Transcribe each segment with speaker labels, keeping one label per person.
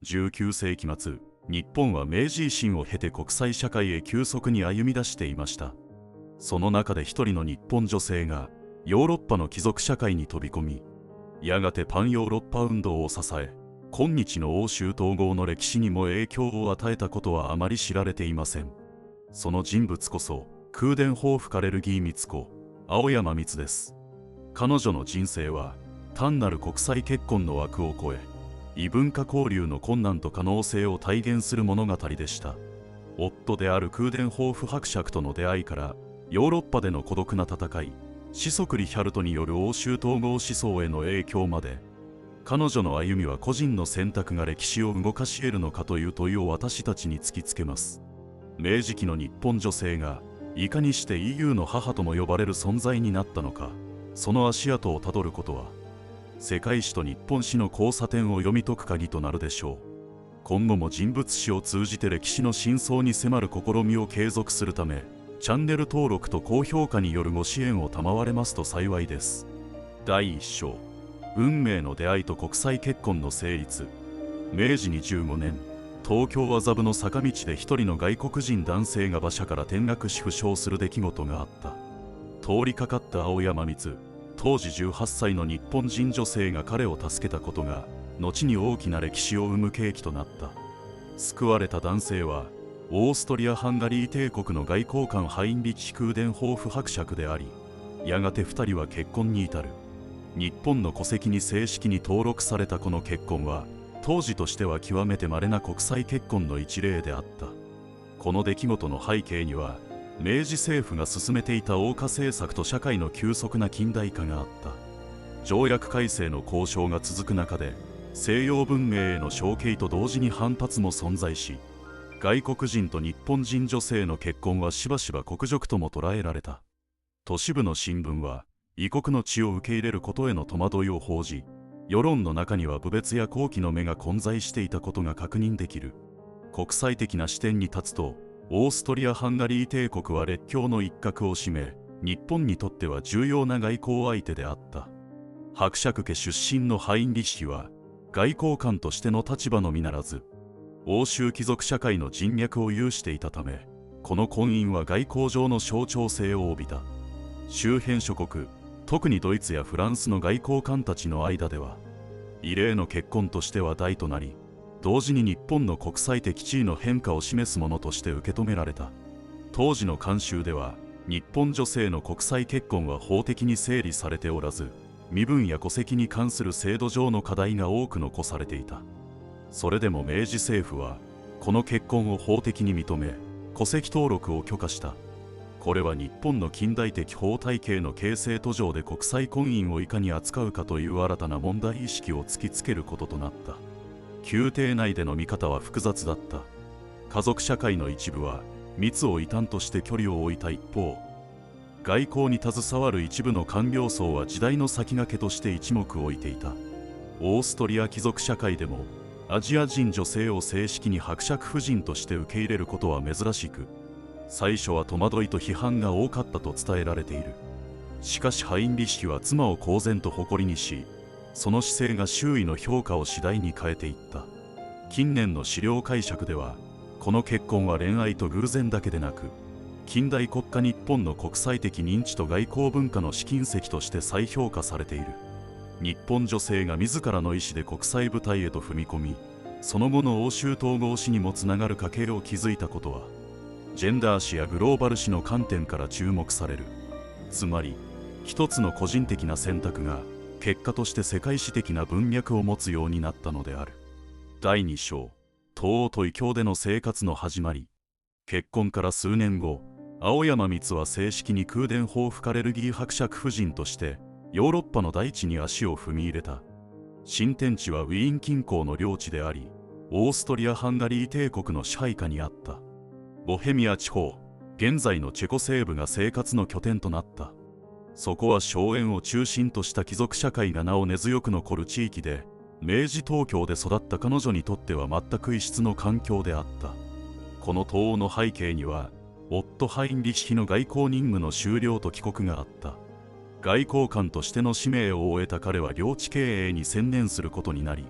Speaker 1: 19世紀末、日本は明治維新を経て国際社会へ急速に歩み出していました。その中で一人の日本女性がヨーロッパの貴族社会に飛び込み、やがてパンヨーロッパ運動を支え、今日の欧州統合の歴史にも影響を与えたことはあまり知られていません。その人物こそ空伝法フカレルギー光子、青山光です。彼女の人生は単なる国際結婚の枠を超え、異文化交流の困難と可能性を体現する物語でした。夫である空伝法フ伯爵との出会いからヨーロッパでの孤独な戦い、子息リヒャルトによる欧州統合思想への影響まで、彼女の歩みは個人の選択が歴史を動かし得るのかという問いを私たちに突きつけます。明治期の日本女性がいかにして EU の母とも呼ばれる存在になったのか、その足跡をたどることは世界史と日本史の交差点を読み解く鍵となるでしょう。今後も人物史を通じて歴史の真相に迫る試みを継続するため、チャンネル登録と高評価によるご支援を賜れますと幸いです。第1章、運命の出会いと国際結婚の成立。明治25年、東京麻布の坂道で一人の外国人男性が馬車から転落し負傷する出来事があった。通りかかった青山光、当時18歳の日本人女性が彼を助けたことが後に大きな歴史を生む契機となった。救われた男性はオーストリア・ハンガリー帝国の外交官ハインリッヒ・空伝法フ伯爵であり、やがて2人は結婚に至る。日本の戸籍に正式に登録されたこの結婚は当時としては極めて稀な国際結婚の一例であった。この出来事の背景には明治政府が進めていた欧化政策と社会の急速な近代化があった。条約改正の交渉が続く中で西洋文明への承継と同時に反発も存在し、外国人と日本人女性の結婚はしばしば酷辱とも捉えられた。都市部の新聞は異国の地を受け入れることへの戸惑いを報じ、世論の中には侮蔑や好奇の目が混在していたことが確認できる。国際的な視点に立つと、オーストリア・ハンガリー帝国は列強の一角を占め、日本にとっては重要な外交相手であった。伯爵家出身のハインリッヒは外交官としての立場のみならず、欧州貴族社会の人脈を有していたため、この婚姻は外交上の象徴性を帯びた。周辺諸国、特にドイツやフランスの外交官たちの間では異例の結婚として話題となり、同時に日本の国際的地位の変化を示すものとして受け止められた。当時の慣習では日本女性の国際結婚は法的に整理されておらず、身分や戸籍に関する制度上の課題が多く残されていた。それでも明治政府はこの結婚を法的に認め、戸籍登録を許可した。これは日本の近代的法体系の形成途上で国際婚姻をいかに扱うかという新たな問題意識を突きつけることとなった。宮廷内での見方は複雑だった。家族社会の一部は密を異端として距離を置いた一方、外交に携わる一部の官僚層は時代の先駆けとして一目置いていた。オーストリア貴族社会でもアジア人女性を正式に伯爵夫人として受け入れることは珍しく、最初は戸惑いと批判が多かったと伝えられている。しかしハインリッヒは妻を公然と誇りにし、その姿勢が周囲の評価を次第に変えていった。近年の資料解釈では、この結婚は恋愛と偶然だけでなく、近代国家日本の国際的認知と外交文化の試金石として再評価されている。日本女性が自らの意思で国際舞台へと踏み込み、その後の欧州統合史にもつながる家系を築いたことは、ジェンダー史やグローバル史の観点から注目される。つまり、一つの個人的な選択が結果として世界史的な文脈を持つようになったのである。第2章、東欧と異教での生活の始まり。結婚から数年後、青山光は正式に空伝法フカレルギー伯爵夫人としてヨーロッパの大地に足を踏み入れた。新天地はウィーン近郊の領地であり、オーストリア・ハンガリー帝国の支配下にあった。ボヘミア地方、現在のチェコ西部が生活の拠点となった。そこは荘園を中心とした貴族社会がなお根強く残る地域で、明治東京で育った彼女にとっては全く異質の環境であった。この東欧の背景には、夫ハインリッヒの外交任務の終了と帰国があった。外交官としての使命を終えた彼は領地経営に専念することになり、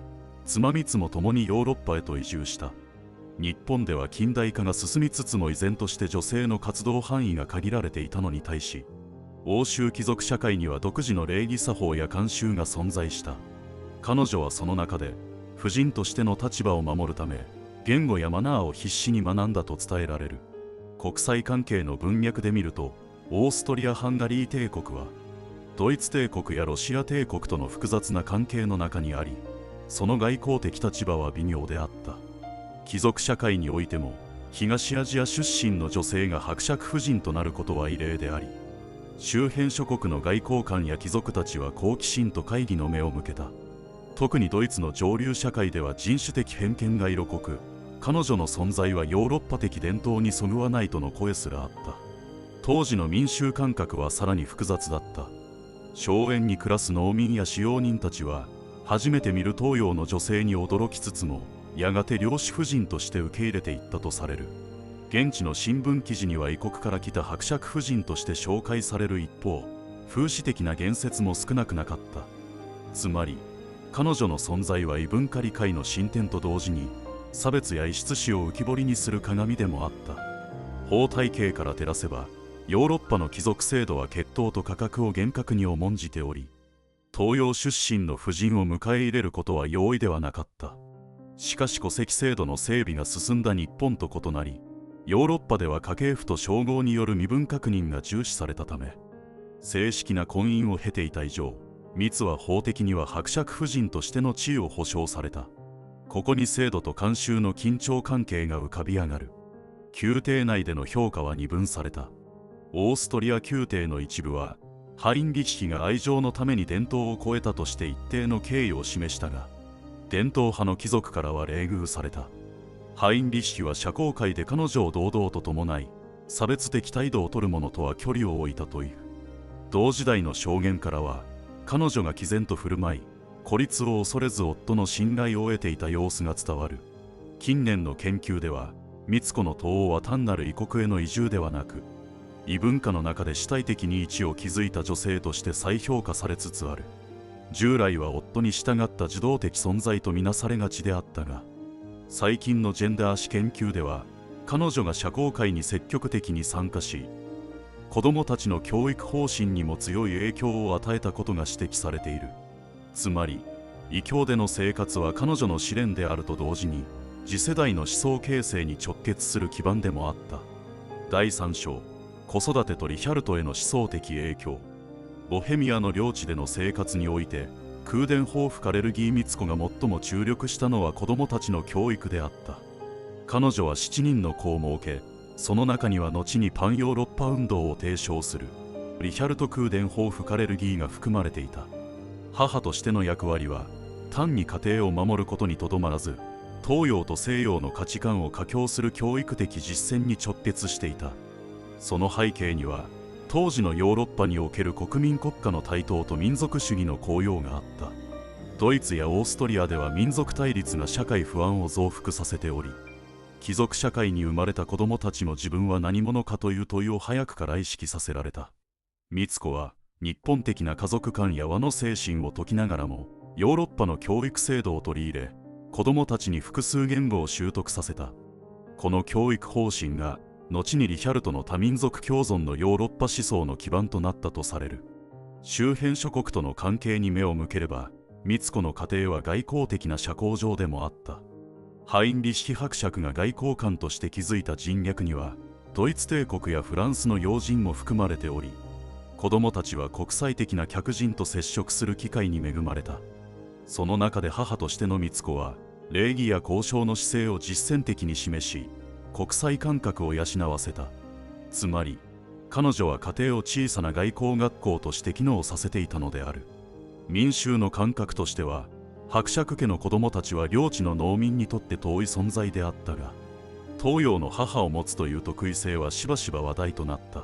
Speaker 1: 妻三つも共にヨーロッパへと移住した。日本では近代化が進みつつも依然として女性の活動範囲が限られていたのに対し、欧州貴族社会には独自の礼儀作法や慣習が存在した。彼女はその中で婦人としての立場を守るため、言語やマナーを必死に学んだと伝えられる。国際関係の文脈で見ると、オーストリア・ハンガリー帝国はドイツ帝国やロシア帝国との複雑な関係の中にあり、その外交的立場は微妙であった。貴族社会においても東アジア出身の女性が伯爵夫人となることは異例であり、周辺諸国の外交官や貴族たちは好奇心と懐疑の目を向けた。特にドイツの上流社会では人種的偏見が色濃く、彼女の存在はヨーロッパ的伝統にそぐわないとの声すらあった。当時の民衆感覚はさらに複雑だった。荘園に暮らす農民や使用人たちは初めて見る東洋の女性に驚きつつも、やがて領主夫人として受け入れていったとされる。現地の新聞記事には異国から来た伯爵夫人として紹介される一方、風刺的な言説も少なくなかった。つまり彼女の存在は異文化理解の進展と同時に差別や異質視を浮き彫りにする鏡でもあった。法体系から照らせば、ヨーロッパの貴族制度は血統と価格を厳格に重んじており、東洋出身の婦人を迎え入れることは容易ではなかった。しかし戸籍制度の整備が進んだ日本と異なり、ヨーロッパでは家系譜と称号による身分確認が重視されたため、正式な婚姻を経ていた以上、三つは法的には伯爵夫人としての地位を保障された。ここに制度と慣習の緊張関係が浮かび上がる。宮廷内での評価は二分された。オーストリア宮廷の一部はハインリッヒが愛情のために伝統を超えたとして一定の敬意を示したが、伝統派の貴族からは冷遇された。ハインリッヒは社交界で彼女を堂々と伴い、差別的態度を取る者とは距離を置いたという。同時代の証言からは、彼女が毅然と振る舞い、孤立を恐れず夫の信頼を得ていた様子が伝わる。近年の研究では、美津子の東欧は単なる異国への移住ではなく、異文化の中で主体的に位置を築いた女性として再評価されつつある。従来は夫に従った受動的存在とみなされがちであったが、最近のジェンダー史研究では、彼女が社交界に積極的に参加し、子どもたちの教育方針にも強い影響を与えたことが指摘されている。つまり、異教での生活は彼女の試練であると同時に、次世代の思想形成に直結する基盤でもあった。第3章、子育てとリヒャルトへの思想的影響。ボヘミアの領地での生活において、空伝法フカレルギー・ミツコが最も注力したのは子どもたちの教育であった。彼女は7人の子を設け、その中には後にパンヨーロッパ運動を提唱するリヒャルト・空伝法フカレルギーが含まれていた。母としての役割は単に家庭を守ることにとどまらず、東洋と西洋の価値観を佳境する教育的実践に直結していた。その背景には、当時のヨーロッパにおける国民国家の台頭と民族主義の高揚があった。ドイツやオーストリアでは民族対立が社会不安を増幅させており、貴族社会に生まれた子供たちも自分は何者かという問いを早くから意識させられた。美津子は日本的な家族観や和の精神を説きながらも、ヨーロッパの教育制度を取り入れ、子供たちに複数言語を習得させた。この教育方針が後にリヒャルトの多民族共存のヨーロッパ思想の基盤となったとされる。周辺諸国との関係に目を向ければ、美津子の家庭は外交的な社交場でもあった。ハインリッヒ伯爵が外交官として築いた人脈には、ドイツ帝国やフランスの要人も含まれており、子供たちは国際的な客人と接触する機会に恵まれた。その中で母としての美津子は、礼儀や交渉の姿勢を実践的に示し、国際感覚を養わせた。つまり、彼女は家庭を小さな外交学校として機能させていたのである。民衆の感覚としては、伯爵家の子供たちは領地の農民にとって遠い存在であったが、東洋の母を持つという特異性はしばしば話題となった。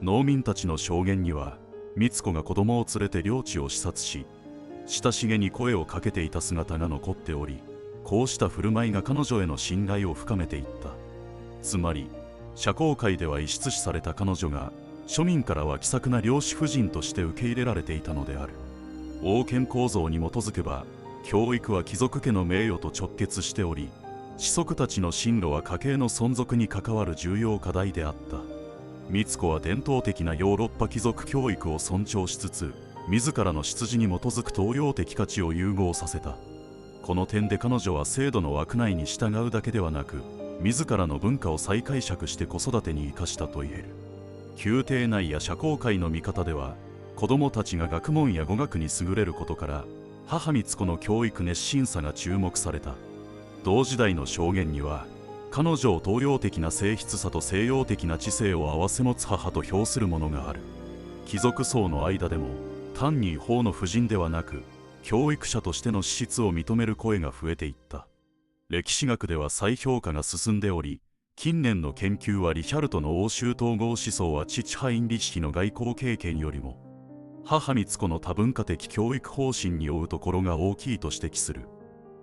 Speaker 1: 農民たちの証言には、美津子が子供を連れて領地を視察し、親しげに声をかけていた姿が残っており、こうした振る舞いが彼女への信頼を深めていった。つまり、社交界では異質視された彼女が、庶民からは気さくな領主夫人として受け入れられていたのである。王権構造に基づけば、教育は貴族家の名誉と直結しており、子息たちの進路は家計の存続に関わる重要課題であった。美津子は伝統的なヨーロッパ貴族教育を尊重しつつ、自らの出自に基づく東洋的価値を融合させた。この点で彼女は制度の枠内に従うだけではなく、自らの文化を再解釈して子育てに生かしたと言える。宮廷内や社交界の見方では、子供たちが学問や語学に優れることから母美津子の教育熱心さが注目された。同時代の証言には、彼女を東洋的な静筆さと西洋的な知性を併せ持つ母と評するものがある。貴族層の間でも単に違法の婦人ではなく、教育者としての資質を認める声が増えていった。歴史学では再評価が進んでおり、近年の研究はリヒャルトの欧州統合思想は父ハインリッヒの外交経験よりも母美津子の多文化的教育方針に負うところが大きいと指摘する。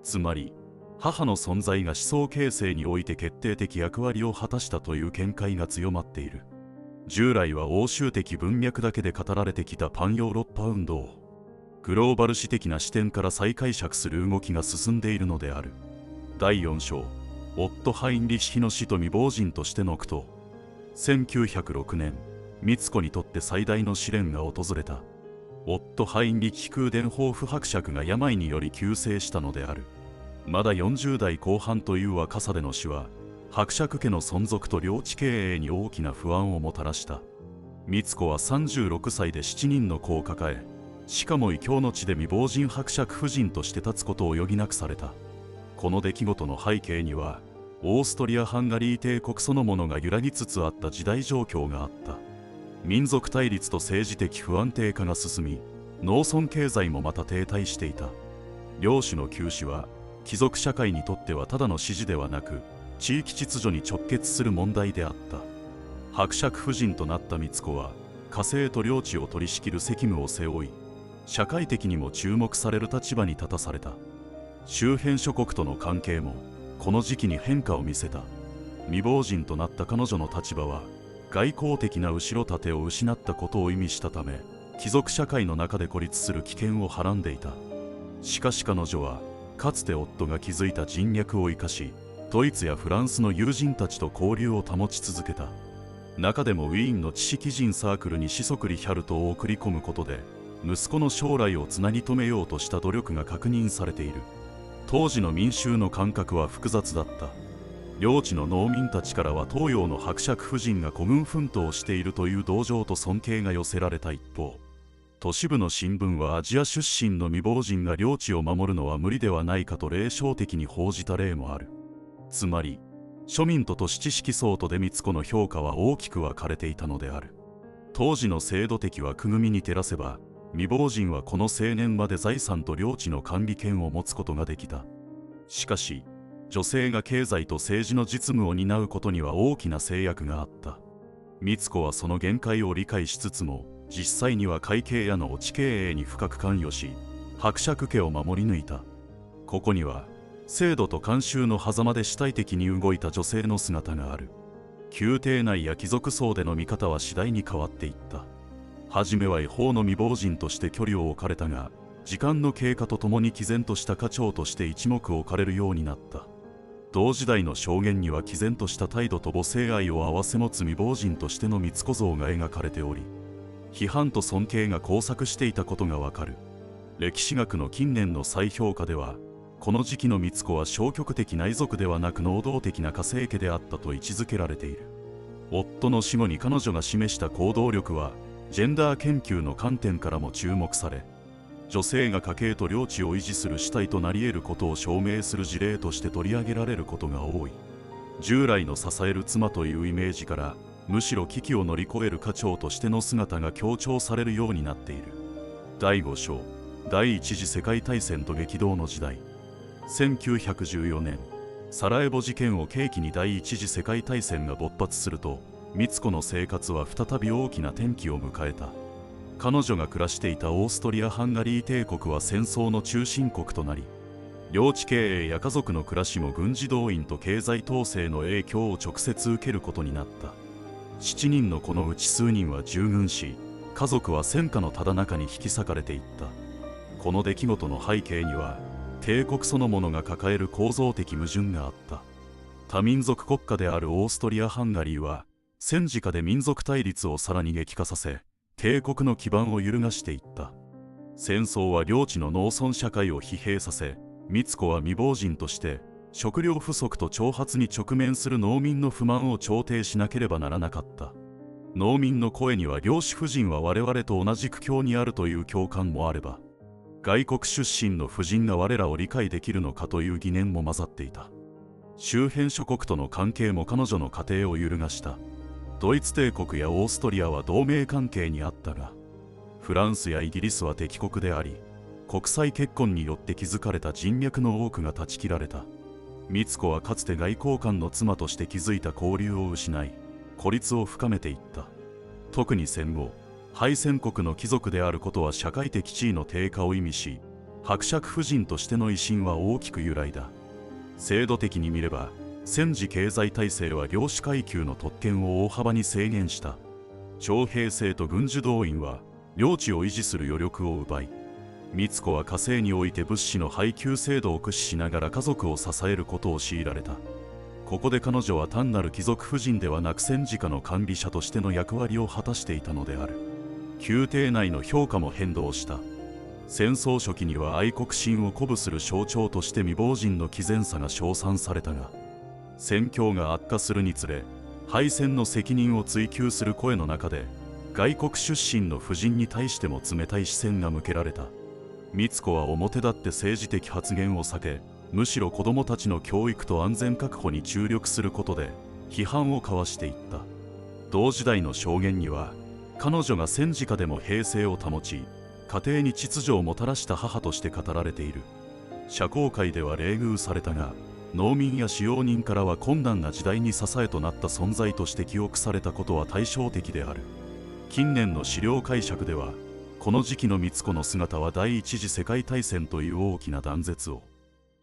Speaker 1: つまり母の存在が思想形成において決定的役割を果たしたという見解が強まっている。従来は欧州的文脈だけで語られてきたパンヨーロッパ運動をグローバル史的な視点から再解釈する動きが進んでいるのである。第4章、オット・ハインリッヒの死と未亡人としての苦闘。1906年、美津子にとって最大の試練が訪れた。オット・ハインリッヒ・クーデンホーフ伯爵が病により急逝したのである。まだ40代後半という若さでの死は、伯爵家の存続と領地経営に大きな不安をもたらした。美津子は36歳で7人の子を抱え、しかも異教の地で未亡人伯爵夫人として立つことを余儀なくされた。この出来事の背景には、オーストリア・ハンガリー帝国そのものが揺らぎつつあった時代状況があった。民族対立と政治的不安定化が進み、農村経済もまた停滞していた。領主の急死は、貴族社会にとってはただの支持ではなく、地域秩序に直結する問題であった。伯爵夫人となった美津子は、家政と領地を取り仕切る責務を背負い、社会的にも注目される立場に立たされた。周辺諸国との関係も、この時期に変化を見せた。未亡人となった彼女の立場は、外交的な後ろ盾を失ったことを意味したため、貴族社会の中で孤立する危険をはらんでいた。しかし彼女は、かつて夫が築いた人脈を生かし、ドイツやフランスの友人たちと交流を保ち続けた。中でもウィーンの知識人サークルに子息リヒャルトを送り込むことで、息子の将来をつなぎ止めようとした努力が確認されている。当時の民衆の感覚は複雑だった。領地の農民たちからは東洋の伯爵夫人が孤軍奮闘しているという同情と尊敬が寄せられた一方、都市部の新聞はアジア出身の未亡人が領地を守るのは無理ではないかと冷笑的に報じた例もある。つまり庶民と都市知識層とで美津子の評価は大きく分かれていたのである。当時の制度的枠組みに照らせば、未亡人はこの青年まで財産と領地の管理権を持つことができた。しかし女性が経済と政治の実務を担うことには大きな制約があった。美津子はその限界を理解しつつも、実際には会計やの地経営に深く関与し、伯爵家を守り抜いた。ここには制度と慣習の狭間で主体的に動いた女性の姿がある。宮廷内や貴族層での見方は次第に変わっていった。はじめは違法の未亡人として距離を置かれたが、時間の経過とともに毅然とした家長として一目置かれるようになった。同時代の証言には毅然とした態度と母性愛を併せ持つ未亡人としての美津子像が描かれており、批判と尊敬が交錯していたことがわかる。歴史学の近年の再評価では、この時期の美津子は消極的な遺族ではなく能動的な家政家であったと位置づけられている。夫の死後に彼女が示した行動力は、ジェンダー研究の観点からも注目され、女性が家計と領地を維持する主体となり得ることを証明する事例として取り上げられることが多い。従来の支える妻というイメージから、むしろ危機を乗り越える家長としての姿が強調されるようになっている。第5章、第一次世界大戦と激動の時代。1914年、サラエボ事件を契機に第一次世界大戦が勃発すると、美津子の生活は再び大きな転機を迎えた。彼女が暮らしていたオーストリア・ハンガリー帝国は戦争の中心国となり、領地経営や家族の暮らしも軍事動員と経済統制の影響を直接受けることになった。7人の子のうち数人は従軍し、家族は戦火のただ中に引き裂かれていった。この出来事の背景には、帝国そのものが抱える構造的矛盾があった。多民族国家であるオーストリア・ハンガリーは戦時下で民族対立をさらに激化させ、帝国の基盤を揺るがしていった。戦争は領地の農村社会を疲弊させ、美津子は未亡人として食料不足と徴発に直面する農民の不満を調停しなければならなかった。農民の声には領主婦人は我々と同じ苦境にあるという共感もあれば、外国出身の婦人が我らを理解できるのかという疑念も混ざっていた。周辺諸国との関係も彼女の家庭を揺るがした。ドイツ帝国やオーストリアは同盟関係にあったが、フランスやイギリスは敵国であり、国際結婚によって築かれた人脈の多くが断ち切られた。美津子はかつて外交官の妻として築いた交流を失い、孤立を深めていった。特に戦後、敗戦国の貴族であることは社会的地位の低下を意味し、伯爵夫人としての威信は大きく揺らいだ。制度的に見れば、戦時経済体制は領主階級の特権を大幅に制限した。徴兵制と軍需動員は領地を維持する余力を奪い、美津子は家政において物資の配給制度を駆使しながら家族を支えることを強いられた。ここで彼女は単なる貴族婦人ではなく戦時下の管理者としての役割を果たしていたのである。宮廷内の評価も変動した。戦争初期には愛国心を鼓舞する象徴として未亡人の毅然さが称賛されたが、戦況が悪化するにつれ、敗戦の責任を追及する声の中で、外国出身の婦人に対しても冷たい視線が向けられた。美津子は表立って政治的発言を避け、むしろ子供たちの教育と安全確保に注力することで批判をかわしていった。同時代の証言には、彼女が戦時下でも平静を保ち、家庭に秩序をもたらした母として語られている。社交界では冷遇されたが、農民や使用人からは困難な時代に支えとなった存在として記憶されたことは対照的である。近年の資料解釈では、この時期の美津子の姿は第一次世界大戦という大きな断絶を、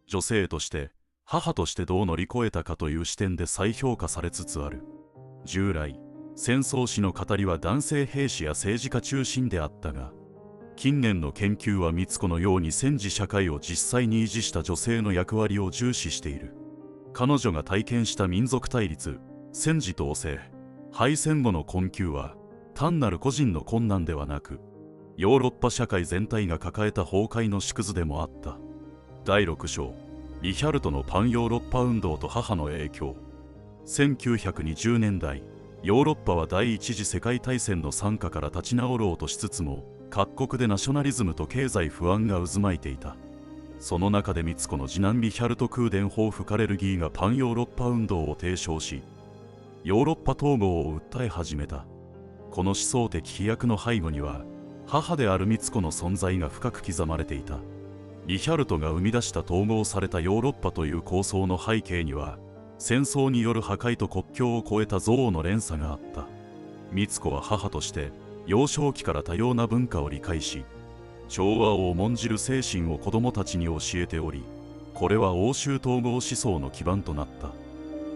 Speaker 1: 女性として母としてどう乗り越えたかという視点で再評価されつつある。従来戦争史の語りは男性兵士や政治家中心であったが、近年の研究は美津子のように戦時社会を実際に維持した女性の役割を重視している。彼女が体験した民族対立、戦時統制、敗戦後の困窮は単なる個人の困難ではなく、ヨーロッパ社会全体が抱えた崩壊の縮図でもあった。第6章、リヒャルトのパンヨーロッパ運動と母の影響。1920年代、ヨーロッパは第一次世界大戦の惨禍から立ち直ろうとしつつも、各国でナショナリズムと経済不安が渦巻いていた。その中で美津子の次男リヒャルト・クーデンホーフ・カレルギーがパンヨーロッパ運動を提唱し、ヨーロッパ統合を訴え始めた。この思想的飛躍の背後には、母である美津子の存在が深く刻まれていた。リヒャルトが生み出した統合されたヨーロッパという構想の背景には、戦争による破壊と国境を越えた憎悪の連鎖があった。美津子は母として幼少期から多様な文化を理解し、調和を重んじる精神を子供たちに教えており、これは欧州統合思想の基盤となった。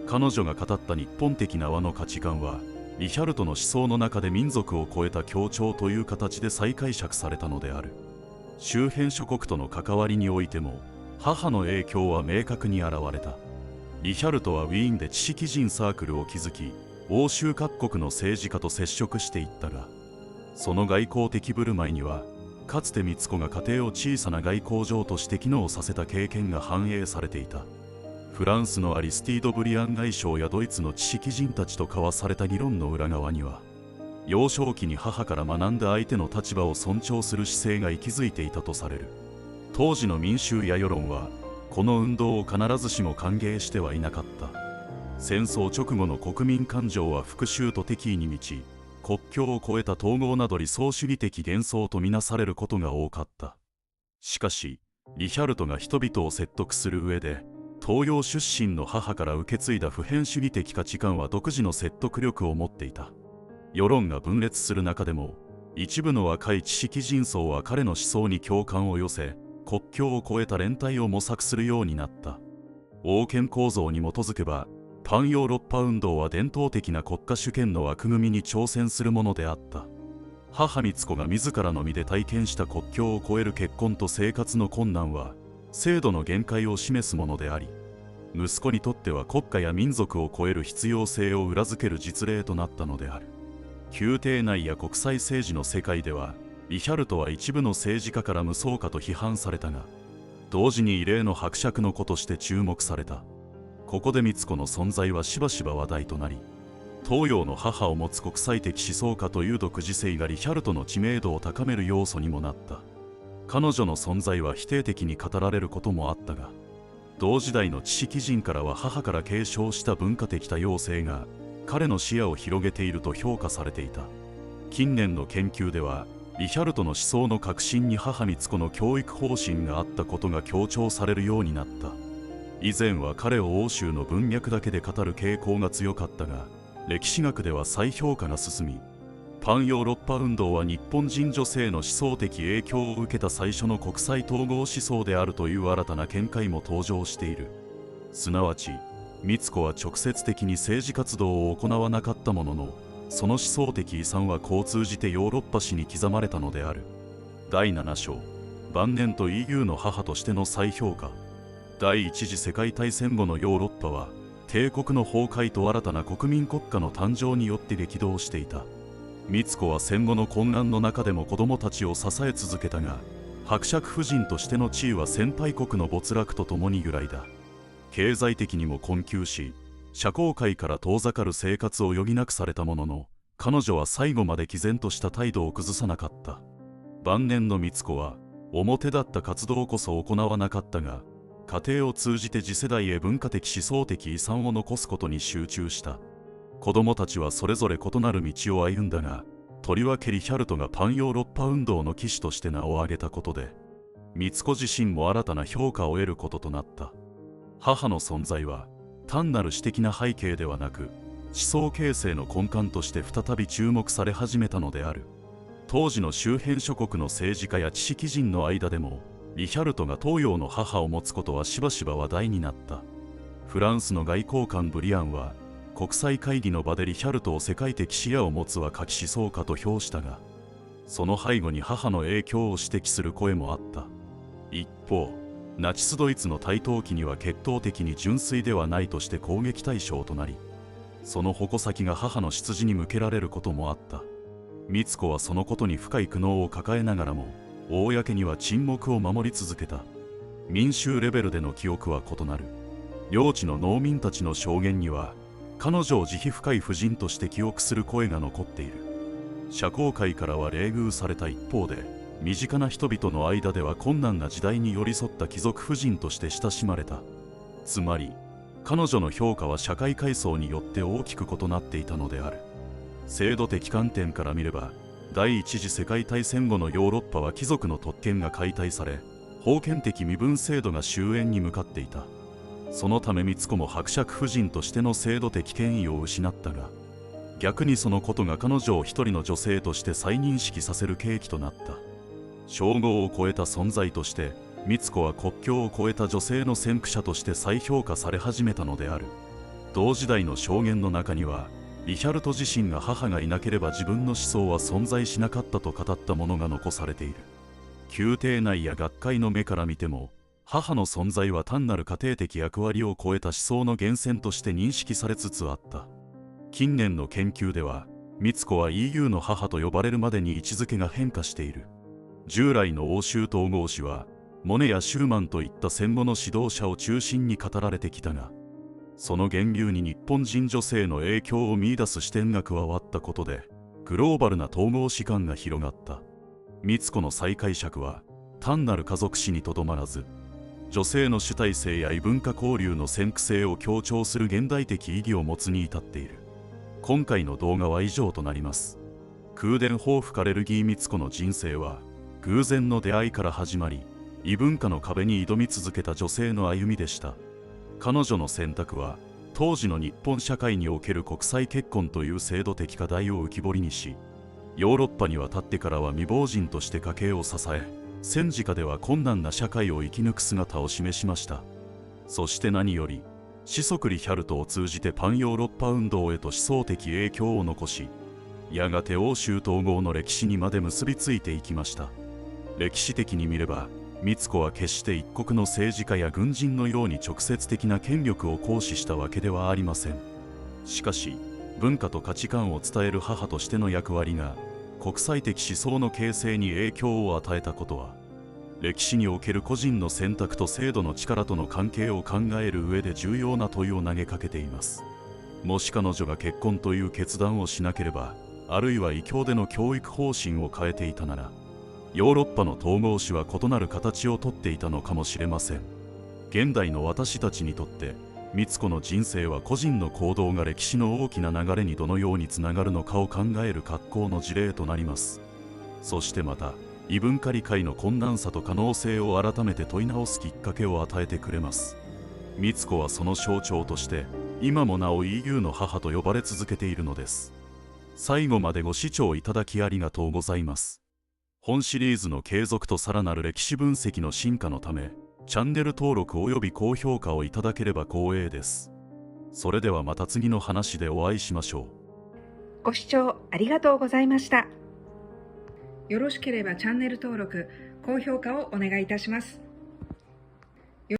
Speaker 1: 彼女が語った日本的な和の価値観は、リヒャルトの思想の中で民族を超えた協調という形で再解釈されたのである。周辺諸国との関わりにおいても、母の影響は明確に現れた。リヒャルトはウィーンで知識人サークルを築き、欧州各国の政治家と接触していったが、その外交的振る舞いには、かつて美津子が家庭を小さな外交場として機能させた経験が反映されていた。フランスのアリスティード・ブリアン外相やドイツの知識人たちと交わされた議論の裏側には、幼少期に母から学んだ相手の立場を尊重する姿勢が息づいていたとされる。当時の民衆や世論は、この運動を必ずしも歓迎してはいなかった。戦争直後の国民感情は復讐と敵意に満ち、国境を越えた統合など理想主義的幻想とみなされることが多かった。しかし、リヒャルトが人々を説得する上で、東洋出身の母から受け継いだ普遍主義的価値観は独自の説得力を持っていた。世論が分裂する中でも、一部の若い知識人層は彼の思想に共感を寄せ、国境を越えた連帯を模索するようになった。王権構造に基づけば、パンヨーロッパ運動は伝統的な国家主権の枠組みに挑戦するものであった。母美津子が自らの身で体験した国境を越える結婚と生活の困難は、制度の限界を示すものであり、息子にとっては国家や民族を超える必要性を裏付ける実例となったのである。宮廷内や国際政治の世界では、リヒャルトは一部の政治家から無双家と批判されたが、同時に異例の伯爵の子として注目された。ここで美津子の存在はしばしば話題となり、東洋の母を持つ国際的思想家という独自性がリヒャルトの知名度を高める要素にもなった。彼女の存在は否定的に語られることもあったが、同時代の知識人からは母から継承した文化的多様性が彼の視野を広げていると評価されていた。近年の研究では、リヒャルトの思想の核心に母美津子の教育方針があったことが強調されるようになった。以前は彼を欧州の文脈だけで語る傾向が強かったが、歴史学では再評価が進み、パンヨーロッパ運動は日本人女性の思想的影響を受けた最初の国際統合思想であるという新たな見解も登場している。すなわち、美津子は直接的に政治活動を行わなかったものの、その思想的遺産はこう通じてヨーロッパ史に刻まれたのである。第7章、晩年と EU の母としての再評価。第一次世界大戦後のヨーロッパは、帝国の崩壊と新たな国民国家の誕生によって激動していた。美津子は戦後の混乱の中でも子供たちを支え続けたが、伯爵夫人としての地位は先輩国の没落とともに揺らいだ。経済的にも困窮し、社交界から遠ざかる生活を余儀なくされたものの、彼女は最後まで毅然とした態度を崩さなかった。晩年の美津子は、表立った活動こそ行わなかったが、家庭を通じて次世代へ文化的思想的遺産を残すことに集中した。子供たちはそれぞれ異なる道を歩んだが、とりわけリヒャルトがパンヨーロッパ運動の旗手として名を挙げたことで、美津子自身も新たな評価を得ることとなった。母の存在は、単なる私的な背景ではなく、思想形成の根幹として再び注目され始めたのである。当時の周辺諸国の政治家や知識人の間でも、リヒャルトが東洋の母を持つことはしばしば話題になった。フランスの外交官ブリアンは、国際会議の場でリヒャルトを世界的視野を持つ若き思想家と評したが、その背後に母の影響を指摘する声もあった。一方、ナチスドイツの台頭期には血統的に純粋ではないとして攻撃対象となり、その矛先が母の出自に向けられることもあった。美津子はそのことに深い苦悩を抱えながらも、公には沈黙を守り続けた。民衆レベルでの記憶は異なる。領地の農民たちの証言には、彼女を慈悲深い婦人として記憶する声が残っている。社交界からは冷遇された一方で、身近な人々の間では困難な時代に寄り添った貴族婦人として親しまれた。つまり、彼女の評価は社会階層によって大きく異なっていたのである。制度的観点から見れば、第一次世界大戦後のヨーロッパは貴族の特権が解体され、封建的身分制度が終焉に向かっていた。そのため美津子も伯爵夫人としての制度的権威を失ったが、逆にそのことが彼女を一人の女性として再認識させる契機となった。称号を超えた存在として、美津子は国境を越えた女性の先駆者として再評価され始めたのである。同時代の証言の中には、リヒャルト自身が母がいなければ自分の思想は存在しなかったと語ったものが残されている。宮廷内や学会の目から見ても、母の存在は単なる家庭的役割を超えた思想の源泉として認識されつつあった。近年の研究では、美津子は EU の母と呼ばれるまでに位置づけが変化している。従来の欧州統合史は、モネやシューマンといった戦後の指導者を中心に語られてきたが、その源流に日本人女性の影響を見出す視点が加わったことで、グローバルな統合史観が広がった。美津子の再解釈は、単なる家族史にとどまらず、女性の主体性や異文化交流の先駆性を強調する現代的意義を持つに至っている。今回の動画は以上となります。空伝抱負カレルギー美津子の人生は、偶然の出会いから始まり、異文化の壁に挑み続けた女性の歩みでした。彼女の選択は、当時の日本社会における国際結婚という制度的課題を浮き彫りにし、ヨーロッパに渡ってからは未亡人として家計を支え、戦時下では困難な社会を生き抜く姿を示しました。そして何より、子息リヒャルトを通じてパンヨーロッパ運動へと思想的影響を残し、やがて欧州統合の歴史にまで結びついていきました。歴史的に見れば、美津子は決して一国の政治家や軍人のように直接的な権力を行使したわけではありません。しかし文化と価値観を伝える母としての役割が国際的思想の形成に影響を与えたことは、歴史における個人の選択と制度の力との関係を考える上で重要な問いを投げかけています。もし彼女が結婚という決断をしなければ、あるいは異教での教育方針を変えていたなら、ヨーロッパの統合史は異なる形をとっていたのかもしれません。現代の私たちにとって美津子の人生は、個人の行動が歴史の大きな流れにどのようにつながるのかを考える格好の事例となります。そしてまた異文化理解の困難さと可能性を改めて問い直すきっかけを与えてくれます。美津子はその象徴として今もなお EU の母と呼ばれ続けているのです。最後までご視聴いただきありがとうございます。本シリーズの継続とさらなる歴史分析の進化のため、チャンネル登録および高評価をいただければ光栄です。それではまた次の話でお会いしましょう。
Speaker 2: ご視聴ありがとうございました。よろしければチャンネル登録、高評価をお願いいたします。